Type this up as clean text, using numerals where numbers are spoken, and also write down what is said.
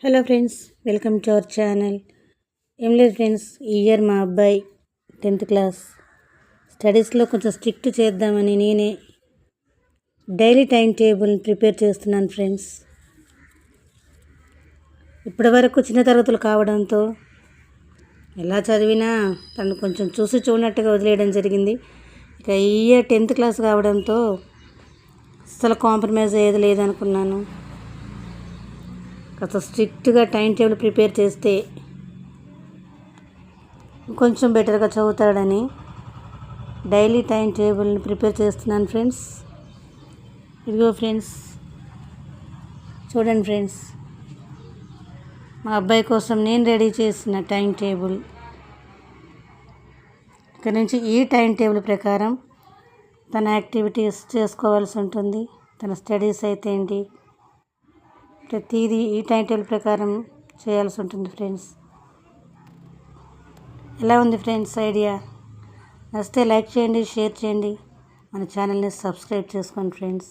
Hello friends, welcome to our channel. ఏం లేదు friends, ఈ ఇయర్ మా అబ్బాయి 10th క్లాస్ స్టడీస్లో కొంచెం స్ట్రిక్ట్ చేద్దామని నేనే డైలీ టైం టేబుల్ని ప్రిపేర్ చేస్తున్నాను ఫ్రెండ్స్. ఇప్పటివరకు చిన్న తరగతులు కావడంతో ఎలా చదివినా తను కొంచెం చూసి చూడనట్టుగా వదిలేయడం జరిగింది. ఇక ఈ ఇయర్ 10th క్లాస్ కావడంతో అస్సలు కాంప్రమైజ్ అయ్యేది లేదనుకున్నాను. కాస్త స్ట్రిక్ట్గా టైం టేబుల్ ప్రిపేర్ చేస్తే కొంచెం బెటర్గా చదువుతాడని డైలీ టైం టేబుల్ని ప్రిపేర్ చేస్తున్నాను ఫ్రెండ్స్. ఇదిగో ఫ్రెండ్స్, చూడండి ఫ్రెండ్స్, మా అబ్బాయి కోసం నేను రెడీ చేసిన టైం టేబుల్. ఇక్కడ నుంచి ఈ టైం టేబుల్ ప్రకారం తన యాక్టివిటీస్ చేసుకోవాల్సి ఉంటుంది. తన స్టడీస్ అయితే ఏంటి, ప్రతిదీ ఈ టైం టేబుల్ ప్రకారం చేయాల్సి ఉంటుంది ఫ్రెండ్స్. ఎలా ఉంది ఫ్రెండ్స్ ఐడియా? నచ్చితే లైక్ చేయండి, షేర్ చేయండి, మన ఛానల్ని సబ్స్క్రైబ్ చేసుకోండి ఫ్రెండ్స్.